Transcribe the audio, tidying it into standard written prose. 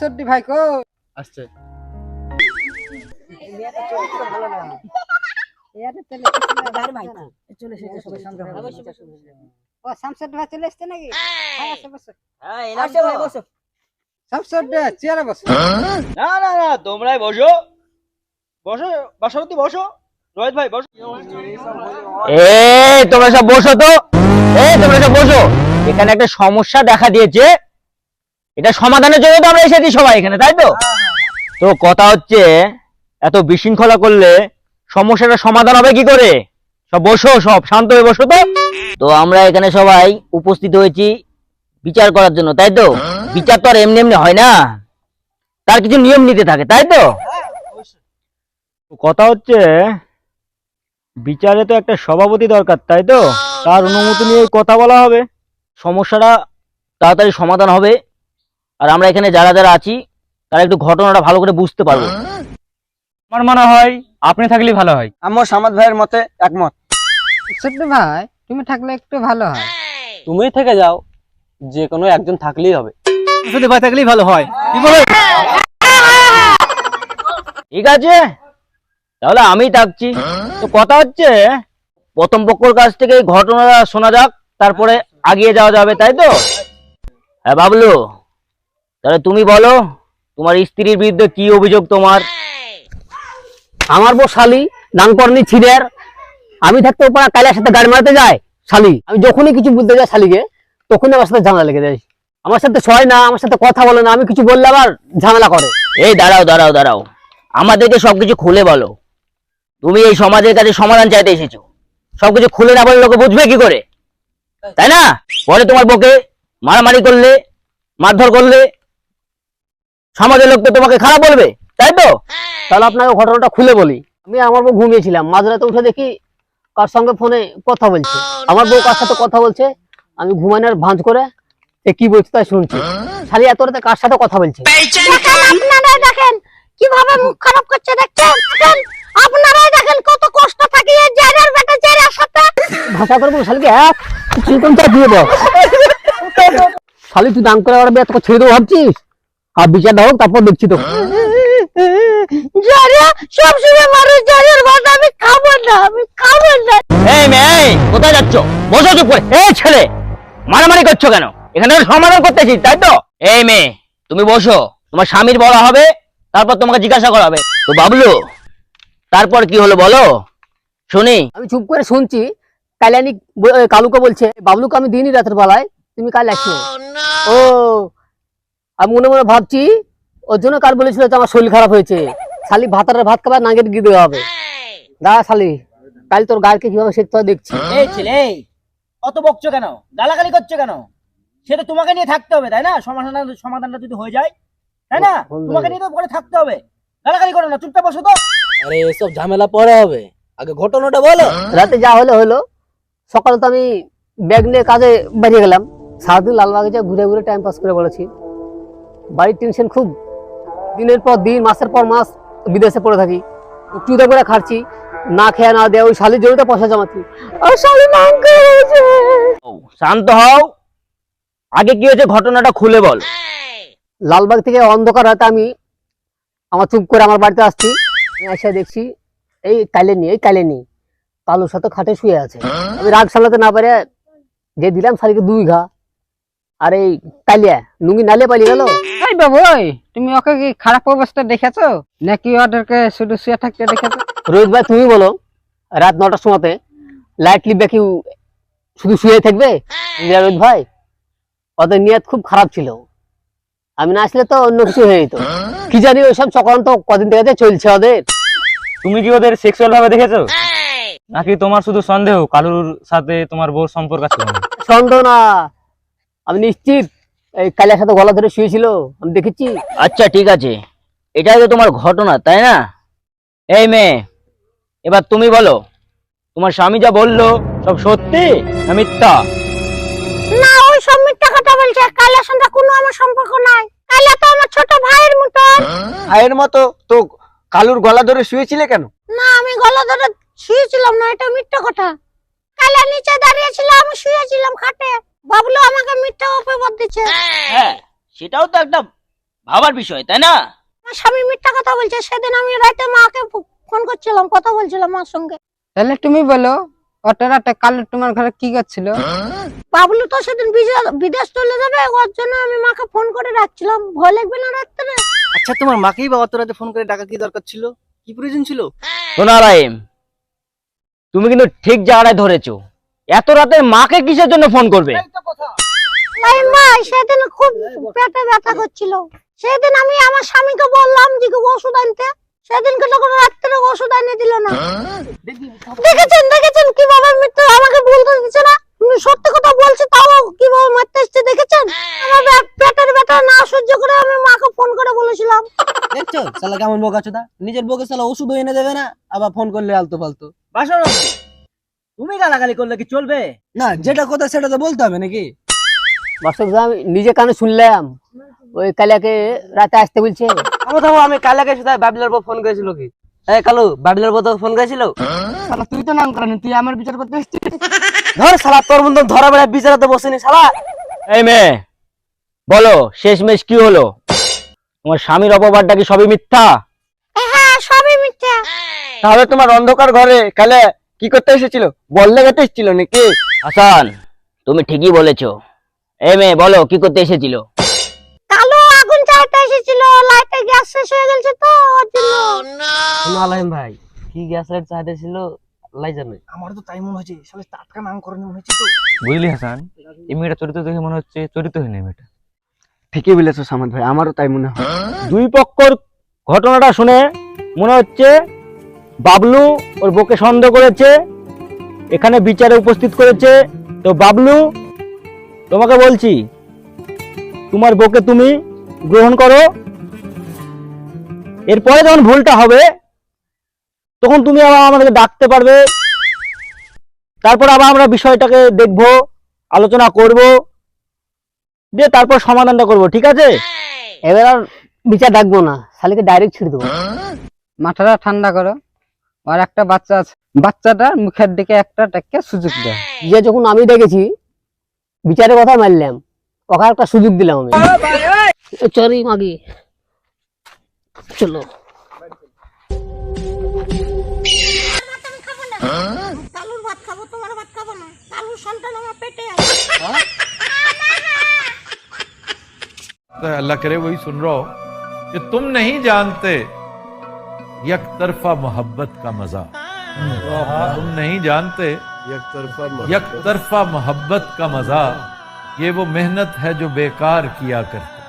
শামসুদ্দি ভাই কো আসছে। ও শামসুদ্দি ভাই চলে এসছে নাকি? বসো শামসুদ্দি চেয়ারে বসো। না না না, তোমরাই বসো বসো, বাসাপতি বসো, রোহিত ভাই বসো। তোমরা সব বসো তো, তোমরা সব বসো। এখানে একটা সমস্যা দেখা দিয়েছে, এটা সমাধানের জন্য তো আমরা এসেছি সবাই এখানে, তাই তো? তো কথা হচ্ছে, এত বিশৃঙ্খলা করলে সমস্যাটা সমাধান হবে কি করে? সব বসো, সব শান্ত হয়ে বসো তো। তো আমরা এখানে সবাই উপস্থিত হয়েছি বিচার করার জন্য, তাই তো? বিচার তো আর এমনি এমনি হয় না, তার কিছু নিয়ম নীতি থাকে, তাই তো? কথা হচ্ছে, বিচারে তো একটা সভাপতি দরকার, তাই তো? তার অনুমতি নিয়ে কথা বলা হবে, সমস্যাটা তাড়াতাড়ি সমাধান হবে। আর আমরা এখানে যারা যারা আছি তারা একটু ঘটনাটা ভালো করে বুঝতে পারবো। আমার মনে হয় আপনি থাকলেই ভালো হয়। আমার সামাদ ভাইয়ের মতে একমত। শামসুদ্দি ভাই তুমি থাকলে একটু ভালো হয়। তুমি থেকে যাও, যে কোনো একজন থাকলেই হবে। শুধু ভাই থাকলেই ভালো হয়, কি বলে? ঠিক আছে, তাহলে আমি থাকছি। তো কথা হচ্ছে, প্রথম পক্ষর কাছ থেকে এই ঘটনাটা শোনা যাক, তারপরে আগিয়ে যাওয়া যাবে, তাই তো? হ্যাঁ বাবলু, তাহলে তুমি বলো, তোমার স্ত্রীর বিরুদ্ধে কি অভিযোগ তোমার? আমার বউ শালি নামকরণী ছিলের, আমি থাকতে পারা কালের সাথে গাড়ি মারতে যায় শালি। আমি যখনই কিছু বলতে যাই শালিকে, তখনই আমার সাথে ঝামেলা লেগে যায়। আমার সাথে সয় না, আমার সাথে কথা বলে না, আমি কিছু বললে আবার ঝামেলা করে। এই দাঁড়াও দাঁড়াও দাঁড়াও, আমাদেরকে সবকিছু খুলে বলো। তুমি এই সমাজের কাছে সমাধান চাইতে এসেছো, সবকিছু খুলে না বললে লোকে বুঝবে কি করে, তাই না? পরে তোমার বউকে মারামারি করলে, মারধর করলে, সমাজের লোক তো তোমাকে খারাপ বলবে, তাই তো? তাহলে আপনাকে ঘটনাটা খুলে বলি। আমি আমার বউ ঘুমিয়েছিলাম, মাঝরাতে উঠে দেখি কার সঙ্গে ফোনে কথা বলছে। আমার বউ কার সাথে কথা বলছে, আমি ঘুমানোর ভাঁজ করে এ কি বলছে তাই শুনছি। শালি এত রাতে কার সাথে কথা বলছে? আপনারাই দেখেন কিভাবে মুখ খারাপ করছে, দেখছেন? আপনারাই দেখেন কত কষ্ট থাকে এই জায়গার বেটা জায়গার সাথে। ভাষা করে বল শালিকে, হ্যাঁ চিকন চা দিয়ে দাও। শালি তুই দাম করে ওরা তোকে ছেড়ে দেবো ভাবছিস? আর বিচারটা হোক, তারপর দেখছি তো। জারিয়া সব সময় মানুষ জারিয়ার ভাত আমি খাবো না, আমি খাবো না। এই মেয়ে, এই, কোথায় যাচ্ছ? বসো চুপ করে। এই ছেলে, মারামারি করছো কেন? এখানে তো সমাধান করতেছি, তাই তো? এই মেয়ে, তুমি বসো, তোমার স্বামীর বলা হবে, তারপর তোমাকে জিজ্ঞাসা করা হবে। তো বাবলু, তারপর কি হলো বলো শুনি। আমি চুপ করে শুনছি। কালিয়ানি কালুকে বলছে, বাবলুকে আমি দিনই রাতের বেলায়, তুমি কাল আসো। ও, আমি মনে মনে ভাবছি ওর জন্য কাল বলেছিল যে আমার শরীর খারাপ হয়েছে, শালি ভাতারের ভাত খাবার নাগের গিয়ে দেওয়া হবে। দাঁড়া শালি, কাল তোর গাড়কে কিভাবে শিখতে হয় দেখছি। এই ছেলে, এই, অত বকছো কেন? গালাগালি করছো কেন? সেটা তোমাকে নিয়ে থাকতে হবে, তাই না? সমাধানটা যদি হয়ে যায়, তাই না? তোমাকে নিয়ে তো পরে থাকতে হবে। গালাগালি করো না, চুপচাপ বসো তো। আরে এসব ঝামেলা পরে হবে, আগে ঘটনাটা বলো। রাতে যা হলো হলো, সকালে তো আমি ব্যাগ নিয়ে কাজে বেরিয়ে গেলাম। সারাদিন লালবাগে যা ঘুরে ঘুরে টাইম পাস করে বলেছি। বাড়ির টেনশন খুব, দিনের পর দিন, মাসের পর মাস বিদেশে পড়ে থাকি, চুদা করে খাচ্ছি, না খেয়ে না দেয় ওই শালির জড়িতে পয়সা জমাচ্ছি। আর শালি নাম করেছে। শান্ত হও, আগে কি হয়েছে ঘটনাটা খুলে বল। লালবাগ থেকে অন্ধকার রাতে আমি আমার চুপ করে আমার বাড়িতে আসছি। আমি এসে দেখছি এই কাইলেনি কালুর সাথে খাটে শুয়ে আছে। আমি রাগ সামলাতে না পারে যে দিলাম শালিকে 2 ঘা। আর এই কালিয়া লুঙ্গি নালে পালিয়ে গেল। এই বাবু, ওই তুমি ওকে কি খারাপ অবস্থা দেখেছো নাকি ওদেরকে শুধু শুয়ে থাকতে দেখেছো? রোহিত ভাই তুমি বলো, রাত 9টার সময়তে লাইট লিপবে কি শুধু শুয়ে থাকবে? রোহিত ভাই, ওদের নিয়ত খুব খারাপ ছিল, আমি না আসলে তো অন্য কিছু হয়ে যেত। কি জানি ওইসব চক্রান্ত কদিন থেকে চলছে ওদের। তুমি কি ওদের সেক্সুয়াল ভাবে দেখেছো, নাকি তোমার শুধু সন্দেহ কালুর সাথে তোমার বউর সম্পর্ক আছে? সন্দেহ না, আমি নিশ্চিত এই কালিয়ার সাথে গলা ধরে শুয়েছিল, আমি দেখেছি। আচ্ছা ঠিক আছে, এটাই তো তোমার ঘটনা, তাই না? এই মেয়ে, এবার তুমি বলো, তোমার স্বামী যা বললো সব সত্যি না মিথ্যা? না, ওই সব মিথ্যা কথা বলছে। কালের সঙ্গে কোনো আমার সম্পর্ক নাই। কালে তো আমার ছোট ভাইয়ের মতো। ভাইয়ের মতো তো কালুর গলা ধরে শুয়েছিলে কেন? না, আমি গলা ধরে শুয়েছিলাম না, এটা মিথ্যা কথা। কালে নিচে দাঁড়িয়ে ছিল, আমি শুয়েছিলাম খাটে। বাবলু আমাকে মিথ্যা অপবাদ দিচ্ছে। হ্যাঁ, সেটাও তো একটা ভাবার বিষয়, তাই না? আমার স্বামী মিথ্যা কথা বলছে। সেদিন আমি রাতে মাকে ফোন করছিলাম, কথা বলছিলাম মার সঙ্গে। তাহলে তুমি বলো অত রাতে কালু তোমার ঘরে কি করছিল? বাবলু তো সেদিন বিদেশ চলে যাবে, ওর জন্য আমি মাকে ফোন করে রাখছিলাম। ভয় লাগবে না রাত্রে? আচ্ছা তোমার মাকেই বা অত রাতে ফোন করে ডাকা কি দরকার ছিল? কি প্রয়োজন ছিল? শোনা রাহিম, তুমি কিন্তু ঠিক জায়গায় ধরেছো। এত রাতে মাকে কিসের জন্য ফোন করবে? এই মা, সেদিন খুব পেটে ব্যথা করছিল। সেদিন আমি আমার স্বামীকে বললাম যে ওষুধ আনতে, সেদিনকে তখন রাত্রে ওষুধ এনে দিল না। দেখেছেন কিভাবে মিথ্যা আমাকে বলতে দিচ্ছে না? আমি সত্যি কথা বলছি তাও কিভাবে মারতে এসছে দেখেছেন? আমার পেটের ব্যথা না সহ্য করে আমি মাকে ফোন করে বলেছিলাম। দেখছো শালা কেমন বোকাচোদা, নিজের বউকে শালা ওষুধ এনে দেবে না, আবার ফোন করলে আলতু ফালতু। বাসর তুমি গালাগালি করলে কি চলবে? না, যেটা কথা সেটা তো বলতে হবে নাকি? বাস্তব আমি নিজে কানে শুনলাম ওই কালিয়াকে রাতে আসতে বলছে। থামো, আমি কালাকে শুধু বাবলার বউ ফোন করেছিল কি? এই কালু, বাবলার বউ তো ফোন করেছিল? শালা তুই তো নাম করেনি, তুই আমার বিচার করতে এসেছিস। ধর শালা, তোর বন্ধু ধরা বেড়া বিচারাতে বসেনি শালা। এই মেয়ে, বলো শেষমেশ কি হলো? তোমার স্বামীর অপবাদটা কি সবই মিথ্যা? হ্যাঁ, সবই মিথ্যা। তাহলে তোমার অন্ধকার ঘরে কালে কি করতে এসেছিল? বললে গেতে এসেছিল নাকি? হাসান, তুমি ঠিকই বলেছো। এই মেয়ে, বলো কি করতে এসেছিল? কালো আগুন চালাতে এসেছিল, লাইটে গ্যাস শেষ হয়ে গেছে তো ওর জন্য। শোনো আলাইম ভাই, কি গ্যাস লাইট চাইতে ছিল লাই জানে। আমার তো তাই মনে হচ্ছে, শালা টাটকা নাম করে মনে হচ্ছে তো। বুঝলি হাসান, এই মেয়েটা চরিত্র দেখে মনে হচ্ছে চরিত্রহীন এই মেয়েটা। ঠিকই বলেছো সামাদ ভাই, আমারও তাই মনে হয়। দুই পক্ষর ঘটনাটা শুনে মনে হচ্ছে বাবলু ওর বউকে সন্দেহ করেছে, এখানে বিচারে উপস্থিত করেছে। তো বাবলু, তোমাকে বলছি, তোমার বউকে তুমি গ্রহণ করো। এরপরে যখন ভুলটা হবে তখন তুমি আবার আমাদেরকে ডাকতে পারবে। তারপর আবার আমরা বিষয়টাকে দেখবো, আলোচনা করব, দিয়ে তারপর সমাধানটা করব, ঠিক আছে? এবার আর বিচার ডাকবো না, শালিকে ডাইরেক্ট ছেড়ে দেবো। মাথাটা ঠান্ডা করো। আর একটা বাচ্চা আছে, বাচ্চাটার মুখের দিকে একটা টাকে সুযোগ দেয়। যে যখন আমি দেখেছি বিচারের কথা মানলাম, ওকে একটা সুযোগ দিলাম আমি। চলি মাগি, চলো। কালুর ভাত খাবো, তোমার ভাত খাবো না। কালুর সন্তান আমার পেটে আছে। तो अल्लाह करे वही सुन रहा हो कि तुम नहीं जानते एक तरफा मोहब्बत का मजा। तुम नहीं जानते एक तरफा मोहब्बत का मजा। ये वो मेहनत है जो बेकार किया करते।